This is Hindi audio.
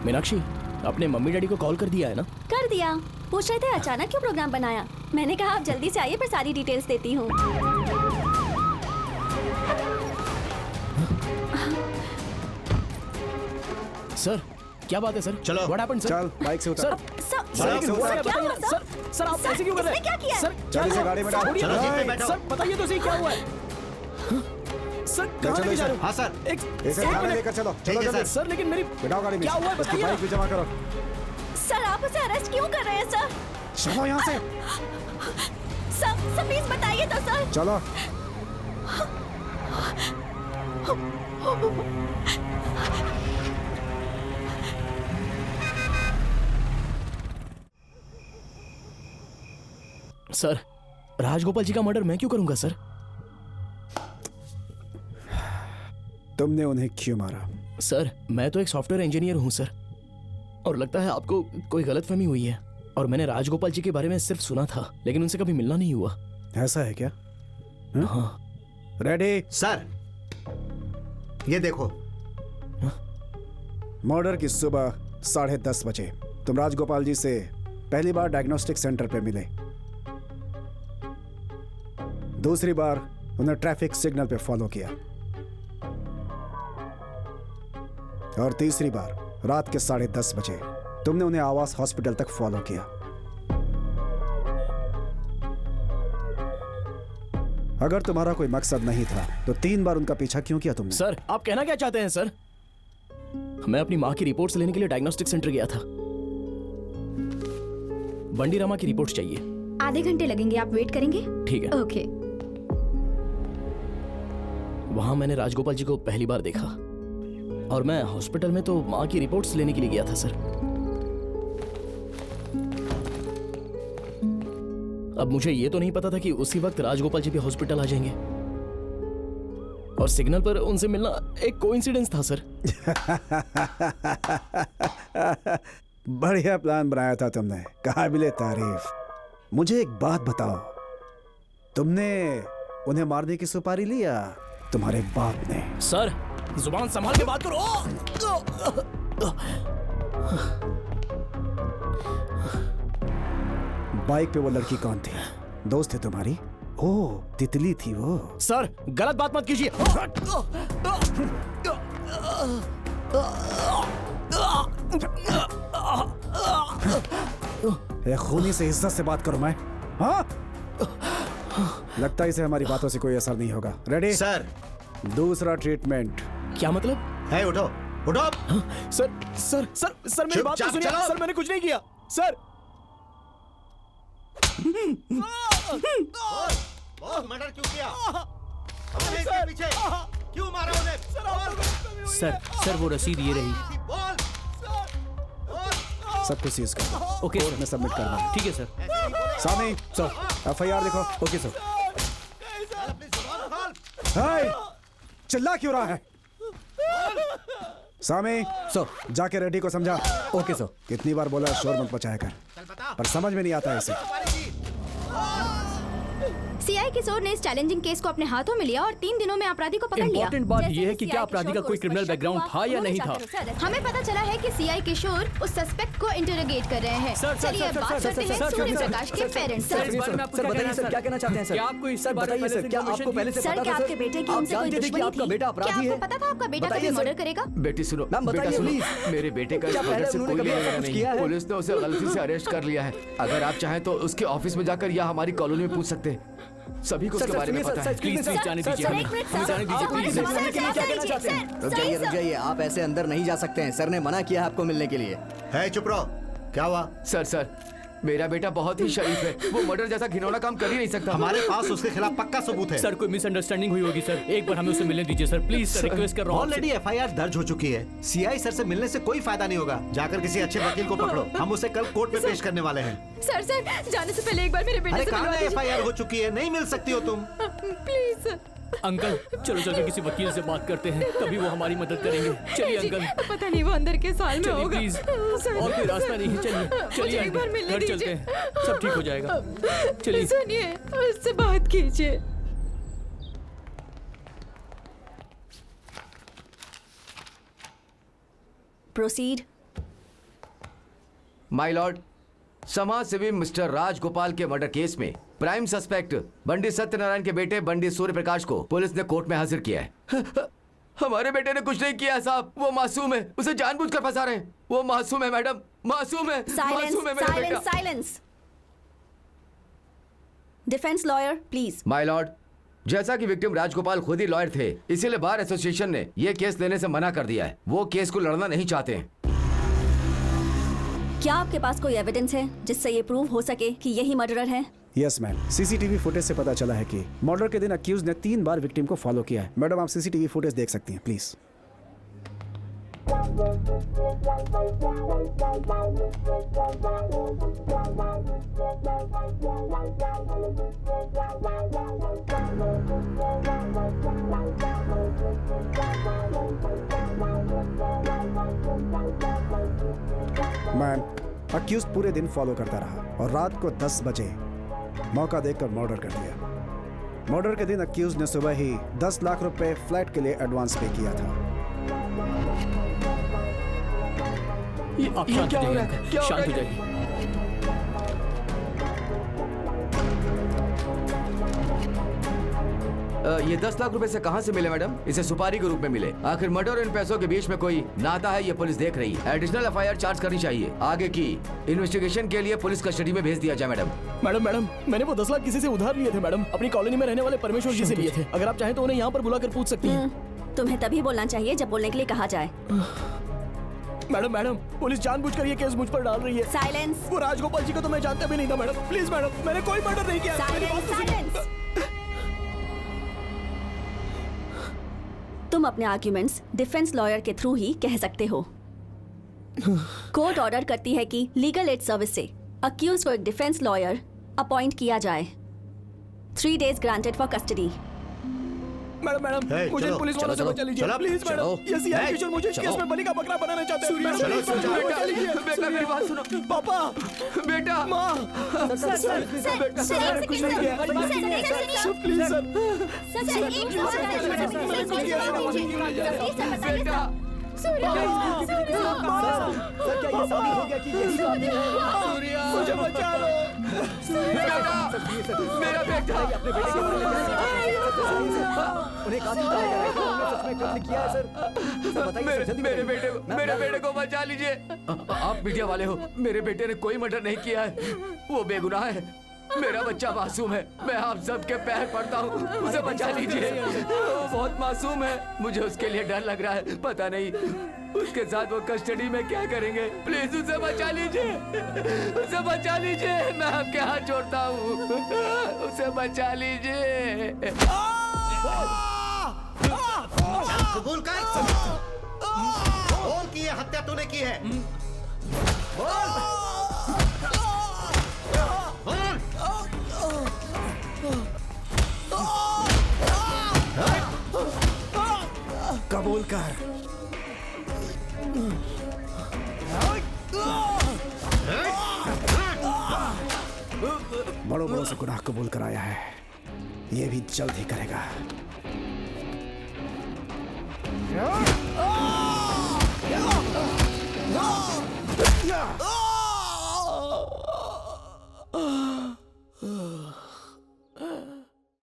मीनाक्षी, अपने मम्मी डैडी को कॉल कर दिया है ना? कर दिया। पूछ रहे थे अचानक क्यों प्रोग्राम बनाया। मैंने कहा आप जल्दी से आइए, पर सारी डिटेल्स देती हूँ। सर, क्या बात है सर? चलो। What happened, sir? चल बाइक से उतर। सर, क्या हुआ सर? सर आप ऐसे क्यों कर रहे हैं? क्या किया? सर, जल्दी से गाड़ी में डाल। छोड़िए। चलो, जीप में बैठो। सर बताइए तो सही क्या हुआ है? सर कहाँ चलो लेके जा रहे हो? हाँ सर। इसे थाने लेकर चलो। ठीक है, चलो जल्दी। सर लेकिन मेरी बिठाओ गाड़ी में। क्या हुआ है उसकी बताइए बाइक भी ना। जमा करो। सर आप उसे अरेस्ट क्यों कर रहे हैं सर? चलो यहाँ से। सर प्लीज बताइए तो सर। चलो। सर, राजगोपाल जी का मर्डर मैं क्यों करूंगा सर? तुमने उन्हें क्यों मारा? सर, मैं तो एक सॉफ्टवेयर इंजीनियर हूं सर, और लगता है आपको कोई गलतफहमी हुई है। और मैंने राजगोपाल जी के बारे में सिर्फ सुना था, लेकिन उनसे कभी मिलना नहीं हुआ। ऐसा है क्या? हाँ। रेडी? सर, ये देखो। मर्डर की सुबह 10:30 बजे तुम राजगोपाल जी से पहली बार डायग्नोस्टिक सेंटर पे मिले। दूसरी बार उन्हें ट्रैफिक सिग्नल पे फॉलो किया, और तीसरी बार रात के 10:30 बजे तुमने उन्हें आवास हॉस्पिटल तक फॉलो किया। अगर तुम्हारा कोई मकसद नहीं था तो 3 बार उनका पीछा क्यों किया तुमने? सर, आप कहना क्या चाहते हैं सर? मैं अपनी माँ की रिपोर्ट्स लेने के लिए डायग्नोस्टिक सेंटर गया था। बंडी रामा की रिपोर्ट्स चाहिए। आधे घंटे लगेंगे, आप वेट करेंगे? ठीक है। ओके। वहां मैंने राजगोपाल जी को पहली बार देखा, और मैं हॉस्पिटल में तो माँ की रिपोर्ट्स लेने के लिए गया था सर। अब मुझे ये तो नहीं पता था कि उसी वक्त राजगोपाल जी भी हॉस्पिटल आ जाएंगे, और सिग्नल पर उनसे मिलना एक कोइंसिडेंस था सर। बढ़िया प्लान बनाया था तुमने, काबिले तारीफ। मुझे एक बात बताओ, तुमने उन्हें मारने की सुपारी लिया तुम्हारे बाप ने? सर, जुबान संभाल के बात करो। बाइक पे वो लड़की कौन थी? दोस्त थी तुम्हारी? ओह, तितली थी वो। सर, गलत बात मत कीजिए। ए, खूनी से इज्जत से बात करो मैं। हाँ? लगता है इसे हमारी बातों से कोई असर नहीं होगा। रेडी? सर। दूसरा ट्रीटमेंट। क्या मतलब? है, उठो उठो। सर सर सर सर मेरी बात तो चुपचाप सुनिए। चलो। सर, मैंने कुछ नहीं किया सर। बोल, मर्डर क्यों किया? हमने इसके पीछे क्यों मारा उन्हें? सर वो रसीद ये रही। बोल। सब कुछ सीज कर दो। ओके कोर्ट में सबमिट करना है। ठीक है सर। सामी, FIR लिखो। Okay sir. अपनी जुबान खोल। हाय, चिल्ला क्यों रहा है? सामी, सर। जाके रेड्डी को समझा। Okay sir. कितनी बार बोला शोर मत मचाया कर, चल बता। पर समझ में नहीं आता ऐसे। सीआई किशोर ने इस चैलेंजिंग केस को अपने हाथों में लिया और 3 दिनों में अपराधी को पकड़ लिया। इम्पोर्टेंट बात जैसे यह है ही कि CI क्या अपराधी का किशोर कोई को क्रिमिनल इस पर बैकग्राउंड शक था या हुआ, नहीं था? हमें पता चला है कि सीआई किशोर उस सस्पेक्ट को इंटरोगेट कर रहे हैं। सर, सर, चलिए सर, बात सर, करते सर, हैं सर, सूर्य सर, प्रकाश के पेरेंट्स सर, से। इस बारे में आपको सर, क्या बताइए कहना सर, क्या कहना चाहते हैं सर? क्या आपको इस सर, बारे में बताइए पहले सर, से क्या information आपको पहले से थी? सर, पता क्या था आपके बेटे की आप उनसे कोई जानते थे कि दुश्मनी आपका थी? बेटा क्या अपराधी आपको है? पता था आपका बेटा कभी बताइए सर। मर्डर करेगा? बेटी सुनो, मैम, बेटा बताइए, सुनो, प्लीज। मेरे बेटे का इस क्या मर्डर पहले से उन्होंने कोई कभी लेना ऐसा देना कुछ नहीं किया है। है? पुलिस ने उसे गलती से अरेस्ट कर लिया है। अगर आप चाहें तो उसके ऑफिस में जाकर या हमारी कॉलोनी में पूछ सकते हैं। सभी को उसके बारे में पता है। प्लीज प्लीज जाने दीजिए सर, हमें। एक मिनट, हमें सर। जाने दीजिए हमारे प्लीज। समाधान समझने के लिए क्या कहना चाहते हैं? सर, रुक जाइए, सर। रुक जाइए, आप ऐसे अंदर नहीं जा सकते हैं। सर ने मना किया है आपको मिलने के लिए। है, चुप रहो। क्या हुआ? सर, मेरा बेटा बहुत ही शरीफ है। वो मर्डर जैसा घिनौना काम कर ही नहीं सकता। हमारे पास उसके खिलाफ पक्का सबूत है। सर कोई मिसअंडरस्टैंडिंग हुई होगी सर, एक बार हमें उससे मिलने दीजिए सर प्लीज। सर रिक्वेस्ट कर रहा हूँ आपसे। ऑलरेडी FIR दर्ज हो चुकी है। सीआई सर से मिलने से कोई फायदा नहीं होगा। जाकर किसी अच्छे वकील को पकड़ो, हम उसे कल कोर्ट में पेश करने वाले हैं। सर जाने से पहले एक बार मेरे अरे बेटे से कहाँ मिलवा है? दीजिए। FIR हो चुकी है, नहीं मिल सकती हो तुम। Please sir. अंकल चलो चल के किसी वकील से बात करते हैं, तभी वो हमारी मदद करेंगे। चलिए अंकल। पता नहीं वो अंदर के साल में चलिए होगा। प्लीज, सर, और कोई रास्ता नहीं है। चलिए मुझे चलिए एक बार अंकल, मिलने घर चलते दीजिए। हैं, सब ठीक हो जाएगा। चलिए। सुनिए, उससे बात कीजिए। प्रोसीड। माय लॉर्ड, समाज सेवी मिस्टर राजगोपाल के मर्डर केस में प्राइम सस्पेक्ट बंडी सत्यनारायण के बेटे बंडी सूर्य प्रकाश को पुलिस ने कोर्ट में हाजिर किया है। हमारे बेटे ने कुछ नहीं किया साहब, वो मासूम है, उसे जानबूझकर फंसा रहे हैं। वो मासूम है मैडम, मासूम है, मासूम है मेरा बेटा। Silence. Defence lawyer please. My Lord, जैसा कि विक्टिम राजगोपाल खुद ही लॉयर थे, इसीलिए बार एसोसिएशन ने यह केस लेने से मना कर दिया है। वो केस को लड़ना नहीं चाहते हैं। क्या आपके पास कोई एविडेंस है जिससे ये प्रूव हो सके कि यही मर्डरर है? यस मैम, सीसीटीवी फुटेज से पता चला है कि मर्डर के दिन अक्यूज ने 3 बार विक्टिम को फॉलो किया है। मैडम, आप सीसीटीवी फुटेज देख सकती हैं प्लीज। मैम, अक्यूज पूरे दिन फॉलो करता रहा और रात को 10 बजे मौका देखकर मर्डर कर दिया। मर्डर के दिन अक्यूज ने सुबह ही 10 लाख रुपए फ्लैट के लिए एडवांस पे किया था। आप शांत हो जाइए, शांत हो जाइए। ये 10 लाख रुपए से कहां से मिले मैडम? इसे सुपारी के रूप में मिले। आखिर मर्डर और इन पैसों के बीच में कोई नाता है, ये पुलिस देख रही है। एडिशनल एफआईआर चार्ज करनी चाहिए। आगे की इन्वेस्टिगेशन के लिए पुलिस कस्टडी में भेज दिया जाए मैडम। मैडम, मैंने वो 10 लाख किसी से उधार लिए थे मैडम, अपनी कॉलोनी में रहने वाले परमेश्वर जी से लिए थे। अगर आप चाहें तो उन्हें यहाँ पर बुलाकर पूछ सकती हैं। तुम्हें तभी बोलना चाहिए जब बोलने के लिए कहा जाए। मैडम, पुलिस जानबूझकर ये केस मुझ पर डाल रही है। साइलेंस। वो राजगोपाल जी को तो मैं जानता भी नहीं था मैडम। प्लीज मैडम, मैंने कोई मर्डर नहीं किया। मेरी बात तो सुनिए। साइलेंस। तुम अपने आर्ग्यूमेंट्स डिफेंस लॉयर के थ्रू ही कह सकते हो। कोर्ट ऑर्डर करती है कि लीगल एड सर्विस से अक्यूज को एक डिफेंस लॉयर अपॉइंट किया जाए। 3 days granted for custody. Madam, Hey, मुझे चलो, पुलिस वालों से बचा लीजिए चलो, प्लीज चलो। मैडम। ये सीआई किशोर मुझे इस केस में बलि का बकरा बनाना चाहते हैं। मैडम, चलो, प्लीज, समझाओ। मुझे बचा लीजिए। बेटा, मेरी बात सुनो। पापा, बेटा, माँ, सर, बेटा, मैंने कुछ नहीं किया। Sir, please sir. बेटा, मुझे बचा लो। मेरा बेटा, मेरे बेटे को बचा लीजिए। आप मीडिया वाले हो, मेरे बेटे ने कोई मर्डर नहीं किया है, वो बेगुनाह है। मेरा बच्चा मासूम है, मैं आप सबके पैर पड़ता हूँ, उसे बचा लीजिए। वो बहुत मासूम है, मुझे उसके लिए डर लग रहा है। पता नहीं उसके साथ वो कस्टडी में क्या करेंगे। प्लीज उसे बचा लीजिए, उसे बचा लीजिए, मैं आपके हाथ जोड़ता हूँ, उसे बचा लीजिए। कबूल कर, बोल कि ये हत्या तूने की है। बोल, बोल। कबूल कर। बड़ों बड़ों से गुनाह कबूल कराया है, ये भी जल्द ही करेगा। Ah!